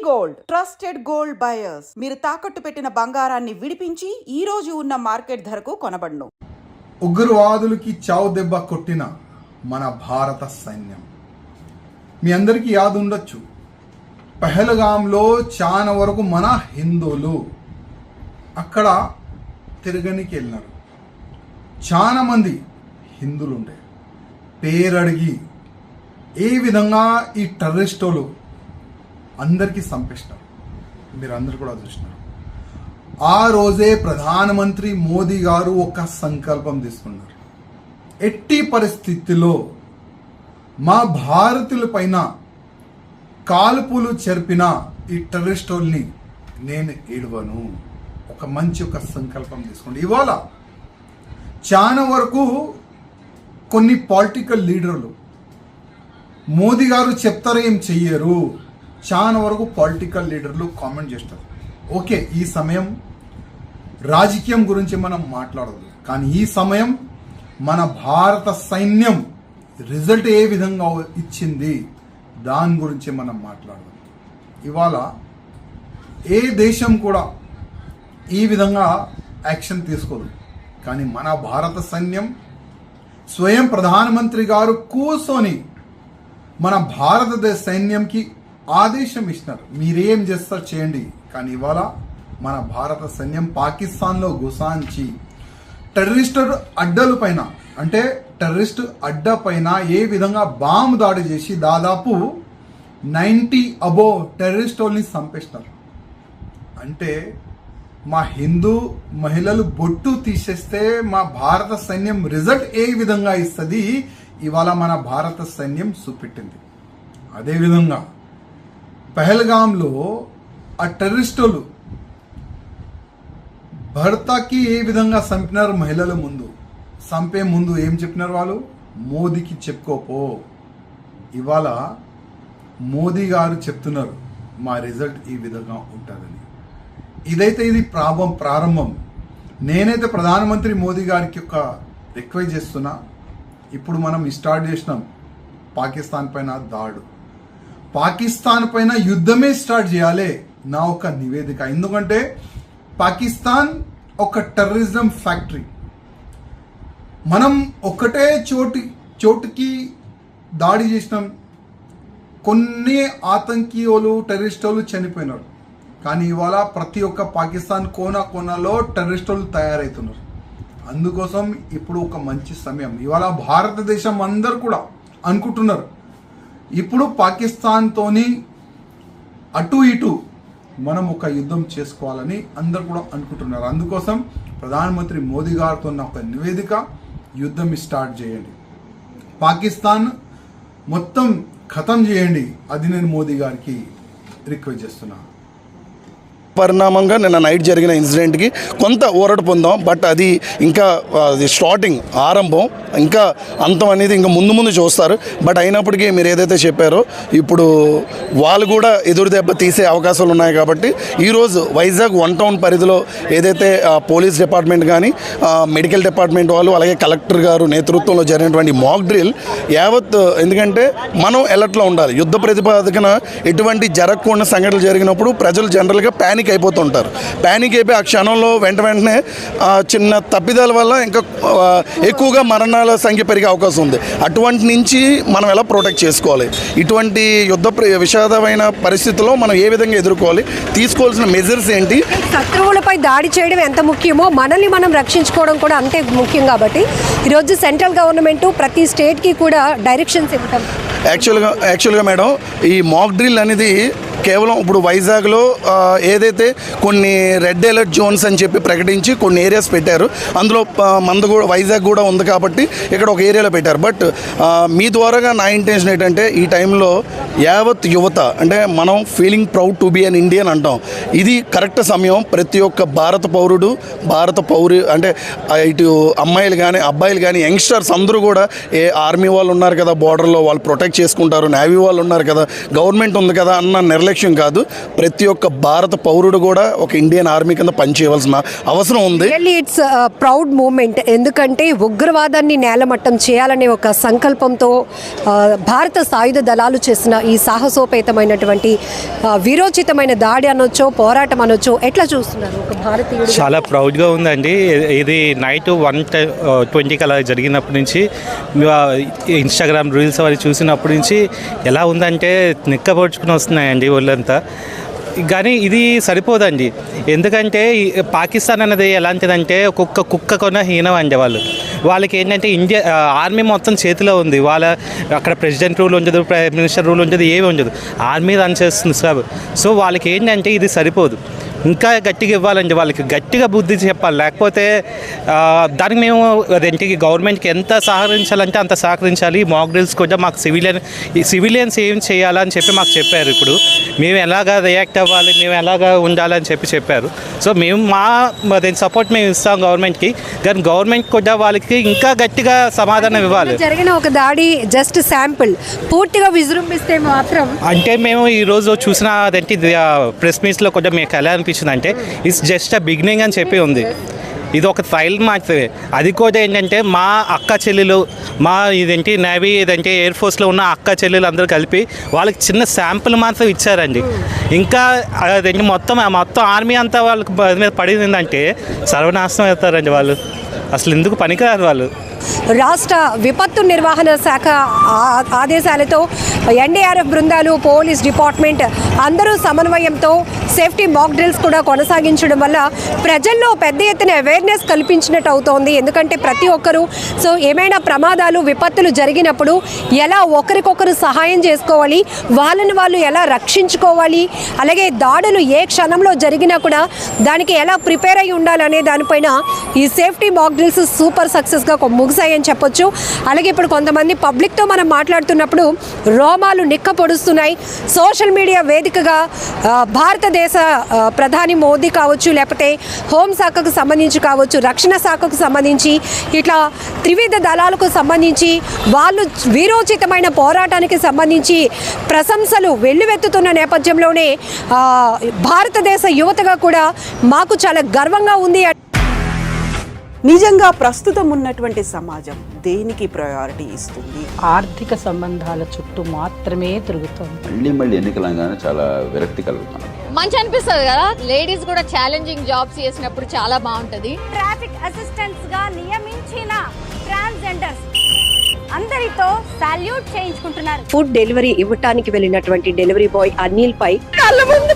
Gold trusted gold buyers మీరు తాకట్టు పెట్టిన బంగారాన్ని విడిపించి ఈ రోజు ఉన్న మార్కెట్ ధరకు కొనబడును. ఉగ్రవాదులకి చావు దెబ్బ కొట్టిన మన భారత సైన్యం మీ అందరికీ యాद ఉండొచ్చు. పహల్గాంలో చాలా వరకు మన హిందువులు అక్కడ తిరగనికి వెళ్ళినారు. చాలా మంది హిందువులు ఉండే పేరడిగి ఏ విధంగా ఈ టెర్రరిస్టులు అందరికీ చంపేస్తారు. మీరు అందరు కూడా చూసినారు. ఆ రోజే ప్రధానమంత్రి మోదీ గారు ఒక సంకల్పం తీసుకున్నారు. ఎట్టి పరిస్థితిలో మా భారతీయుల పైన కాల్పులు జరిపిన ఈ టెర్రరిస్టుల్ని నేను ఏడవను. ఒక సంకల్పం తీసుకోండి. ఇవాళ చాలా వరకు కొన్ని పొలిటికల్ లీడర్లు మోదీ గారు చెప్తారో ఏం చెయ్యరు. చాలా వరకు పొలిటికల్ లీడర్లు కామెంట్ చేస్తారు. ఓకే, ఈ సమయం రాజకీయం గురించి మనం మాట్లాడదు, కానీ ఈ సమయం మన భారత సైన్యం రిజల్ట్ ఏ విధంగా ఇచ్చింది దాని గురించి మనం మాట్లాడదాం. ఇవాళ ఏ దేశం కూడా ఈ విధంగా యాక్షన్ తీసుకోదు, కానీ మన భారత సైన్యం స్వయం ప్రధానమంత్రి గారు కూర్చొని మన భారతదేశ సైన్యంకి ఆదేశం ఇచ్చినారు, మీరేం చేస్తారు చేయండి. కానీ ఇవాళ మన భారత సైన్యం పాకిస్తాన్లో గుసాంచి టెర్రరిస్ట్ అడ్డల పైన అంటే టెర్రరిస్ట్ అడ్డ పైన ఏ విధంగా బాంబు దాడి చేసి దాదాపు 90 అబోవ్ టెర్రరిస్టుల్ని చంపేస్తారు. అంటే మా హిందూ మహిళలు బొట్టు తీసేస్తే మా భారత సైన్యం రిజల్ట్ ఏ విధంగా ఇస్తుంది ఇవాళ మన భారత సైన్యం చూపెట్టింది. అదేవిధంగా పహల్గాంలో ఆ టెర్రరిస్టులు భర్తకి ఏ విధంగా చంపినారు మహిళల ముందు. చంపే ముందు ఏం చెప్పినారు వాళ్ళు? మోదీకి చెప్పుకోపో. ఇవాళ మోదీ గారు చెప్తున్నారు మా రిజల్ట్ ఈ విధంగా ఉంటుందని. ఇది ప్రారంభం. నేనైతే ప్రధానమంత్రి మోదీ గారికి ఒక రిక్వెస్ట్ చేస్తున్నా. ఇప్పుడు మనం స్టార్ట్ చేసినాం పాకిస్తాన్ పైన దాడు. పాకిస్తాన్ పైన యుద్ధమే స్టార్ట్ చేయాలి నా ఒక నివేదిక. ఎందుకంటే పాకిస్తాన్ ఒక టెర్రరిజం ఫ్యాక్టరీ. మనం ఒకటే చోటుకి దాడి చేసినాం. కొన్ని ఆతంకీయులు టెర్రరిస్టులు చనిపోయినారు, కానీ ఇవాళ ప్రతి ఒక్క పాకిస్తాన్ కోనలో టెర్రరిస్టులు తయారవుతున్నారు. అందుకోసం ఇప్పుడు ఒక మంచి సమయం. ఇవాళ భారతదేశం అందరు కూడా అనుకుంటున్నారు ఇప్పుడు పాకిస్తాన్తోని అటు ఇటు మనం ఒక యుద్ధం చేసుకోవాలని అందరు కూడా అనుకుంటున్నారు. అందుకోసం ప్రధానమంత్రి మోదీ గారితో ఒక నివేదిక, యుద్ధం స్టార్ట్ చేయండి, పాకిస్తాన్ మొత్తం ఖతం చేయండి. అది నేను మోదీ గారికి రిక్వెస్ట్ చేస్తున్నాను. పరిణామంగా నిన్న నైట్ జరిగిన ఇన్సిడెంట్కి కొంత ఊరట పొందాం. బట్ అది ఇంకా స్టార్టింగ్, ఆరంభం. ఇంకా అంతం అనేది ఇంకా ముందు చూస్తారు. బట్ అయినప్పటికీ మీరు ఏదైతే చెప్పారో ఇప్పుడు వాళ్ళు కూడా ఎదురు దెబ్బ తీసే అవకాశాలు ఉన్నాయి. కాబట్టి ఈరోజు వైజాగ్ 1 టౌన్ పరిధిలో ఏదైతే పోలీస్ డిపార్ట్మెంట్ కానీ మెడికల్ డిపార్ట్మెంట్ వాళ్ళు అలాగే కలెక్టర్ గారు నేతృత్వంలో జరిగినటువంటి మాక్ డ్రిల్ యావత్, ఎందుకంటే మనం ఎలర్ట్లో ఉండాలి. యుద్ధ ప్రతిపాదకన ఎటువంటి జరగకుండా సంఘటనలు జరిగినప్పుడు ప్రజలు జనరల్గా ప్యానిక్ అయిపోతుంటారు. ప్యానిక్ అయిపోయి ఆ క్షణంలో వెంటనే చిన్న తప్పిదాల వల్ల ఇంకా ఎక్కువగా మరణాల సంఖ్య పెరిగే అవకాశం ఉంది. అటువంటి నుంచి మనం ఎలా ప్రొటెక్ట్ చేసుకోవాలి, ఇటువంటి విషాదమైన పరిస్థితుల్లో మనం ఏ విధంగా ఎదుర్కోవాలి, తీసుకోవాల్సిన మెజర్స్ ఏంటి? శత్రువులపై దాడి చేయడం ఎంత ముఖ్యమో మనల్ని మనం రక్షించుకోవడం కూడా అంతే ముఖ్యం. కాబట్టి ఈరోజు సెంట్రల్ గవర్నమెంట్ ప్రతి స్టేట్కి కూడా డైరెక్షన్స్ ఇవ్వటం. యాక్చువల్గా మేడం, ఈ మాక్ డ్రిల్ అనేది కేవలం ఇప్పుడు వైజాగ్లో ఏదైతే కొన్ని రెడ్ అలర్ట్ జోన్స్ అని చెప్పి ప్రకటించి కొన్ని ఏరియాస్ పెట్టారు. అందులో మంద కూడా వైజాగ్ కూడా ఉంది కాబట్టి ఇక్కడ ఒక ఏరియాలో పెట్టారు. బట్ మీ ద్వారాగా నా ఇంటెన్షన్ ఏంటంటే ఈ టైంలో యావత్ యువత అంటే మనం feeling proud to be an Indian అంటాం. ఇది కరెక్ట్ సమయం. ప్రతి ఒక్క భారత పౌరు అంటే ఇటు అమ్మాయిలు కానీ అబ్బాయిలు కానీ యంగ్స్టర్స్ అందరూ కూడా ఆర్మీ వాళ్ళు ఉన్నారు కదా బోర్డర్లో, వాళ్ళు ప్రొటెక్ట్ చేసుకుంటారు, నేవీ వాళ్ళు ఉన్నారు కదా, గవర్నమెంట్ ఉంది కదా అన్న నిర్లక్ష్యం కాదు, ప్రతి ఒక్క భారత పౌరుడు కూడా ఒక ఇండియన్ ఆర్మీ కింద పనిచేయవలసిన అవసరం ఉంది. Really it's proud moment. ఎందుకంటే ఉగ్రవాదాన్ని నేలమట్టం చేయాలనే ఒక సంకల్పంతో భారత సాయుధ దళాలు చేసిన ఈ సాహసోపేతమైనటువంటి వీరోచితమైన దాడి అనొచ్చో, పోరాటం అనొచ్చో, ఎట్లా చూస్తున్నారు ఒక భారతీయుడు? చాలా ప్రౌడ్గా ఉందండి. ఇది నైట్ 1:20 అలా జరిగినప్పటి నుంచి ఇన్స్టాగ్రామ్ రీల్స్ అవి చూసినప్పటి నుంచి ఎలా ఉందంటే నిక్కబొడుచుకుని వస్తున్నాయండి ఒళ్ళంతా. కానీ ఇది సరిపోదండి. ఎందుకంటే పాకిస్తాన్ అనేది ఎలాంటిదంటే ఒక్కొక్క కుక్క కొన్న హీనం అండి. వాళ్ళకి ఏంటంటే ఇండియా ఆర్మీ మొత్తం చేతిలో ఉంది. వాళ్ళ అక్కడ ప్రెసిడెంట్ రూల్ ఉండదు, ప్రైమ్ మినిస్టర్ రూల్ ఉండదు, ఏమీ ఉండదు. ఆర్మీ రన్ చేస్తుంది సార్. సో వాళ్ళకి ఏంటంటే ఇది సరిపోదు, ఇంకా గట్టిగా ఇవ్వాలండి. వాళ్ళకి గట్టిగా బుద్ధి చెప్పాలి. లేకపోతే దానికి మేము అదేంటి గవర్నమెంట్కి ఎంత సహకరించాలంటే అంత సహకరించాలి. మాక్ డ్రిల్స్ కూడా మాకు సివిలియన్స్ ఏం చేయాలని చెప్పి మాకు చెప్పారు. ఇప్పుడు మేము ఎలాగా రియాక్ట్ అవ్వాలి, మేము ఎలాగా ఉండాలని చెప్పారు. సో మేము అదే సపోర్ట్ మేము ఇస్తాం గవర్నమెంట్కి. కానీ గవర్నమెంట్ కూడా వాళ్ళకి ఇంకా గట్టిగా సమాధానం ఇవ్వాలి. జరిగిన ఒక దాడి జస్ట్ శాంపుల్, పూర్తిగా విజృంభిస్తే మాత్రం అంటే మేము ఈరోజు చూసిన అదేంటి ప్రెస్ మీట్స్లో కూడా మీకు ఎలా అనిపించిందంటే ఇట్స్ జస్ట్ అ బిగినింగ్ అని చెప్పి ఉంది. ఇది ఒక ట్రయల్ మాత్రమే. అది కూడా ఏంటంటే మా అక్క చెల్లెలు, మా ఇదేంటి నేవీ ఇదంటే ఎయిర్ ఫోర్స్లో ఉన్న అక్క చెల్లెలు అందరూ కలిపి వాళ్ళకి చిన్న శాంపుల్ మాత్రం ఇచ్చారండి. ఇంకా అదేంటి మొత్తం ఆర్మీ అంతా వాళ్ళకి మీద పడిందంటే సర్వనాశనం అవుతారండి వాళ్ళు. అసలు ఎందుకు పనికిరారు వాళ్ళు. రాష్ట్ర విపత్తు నిర్వహణ శాఖ ఆదేశాలతో ఎన్డీఆర్ఎఫ్ బృందాలు, పోలీస్ డిపార్ట్మెంట్ అందరూ సమన్వయంతో సేఫ్టీ మాక్ డ్రిల్స్ కూడా కొనసాగించడం వల్ల ప్రజల్లో పెద్ద ఎత్తున అవేర్నెస్ కల్పించినట్టు అవుతోంది. ఎందుకంటే ప్రతి ఒక్కరూ ఏమైనా ప్రమాదాలు, విపత్తులు జరిగినప్పుడు ఎలా ఒకరికొకరు సహాయం చేసుకోవాలి, వాళ్ళని వాళ్ళు ఎలా రక్షించుకోవాలి, అలాగే దాడులు ఏ క్షణంలో జరిగినా కూడా దానికి ఎలా ప్రిపేర్ అయి ఉండాలనే దానిపైన ఈ సేఫ్టీ మాక్ డ్రిల్స్ సూపర్ సక్సెస్గా ముగిసాయని చెప్పొచ్చు. అలాగే ఇప్పుడు కొంతమంది పబ్లిక్తో మనం మాట్లాడుతున్నప్పుడు రోమాలు నిక్క పొడుస్తున్నాయి. సోషల్ మీడియా వేదికగా భారతదేశ ప్రధాని మోదీ కావచ్చు, లేకపోతే హోంశాఖకు సంబంధించి కావచ్చు, రక్షణ శాఖకు సంబంధించి, ఇట్లా త్రివిధ దళాలకు సంబంధించి వాళ్ళు వీరోచితమైన పోరాటానికి సంబంధించి ప్రశంసలు వెల్లువెత్తుతున్న నేపథ్యంలోనే భారతదేశ యువతగా కూడా మాకు చాలా గర్వంగా ఉంది. నిజంగా ప్రస్తుతం ఉన్నటువంటి సమాజం దేనికి ప్రయారిటీ ఇస్తుంది? ఆర్థిక సంబంధాల చుట్టూ మాత్రమే తిరుగుతుంది. మళ్ళీ ఎన్నికలంగానే చాలా విరక్తి కలుగుతాను. మంచి అనిపిస్తుంది కదా, లేడీస్ కూడా ఛాలెంజింగ్ జాబ్స్ చేసినప్పుడు చాలా బాగుంటది. ట్రాఫిక్ అసిస్టెంట్స్ గా నియమించిన ట్రాన్స్జెండర్స్ అందరితో సాల్యూట్ చేయించుకుంటున్నారు. ఫుడ్ డెలివరీ ఇవ్వటానికి వెళ్ళినటువంటి డెలివరీ బాయ్ అనిల్ పై కళ్ళ ముందు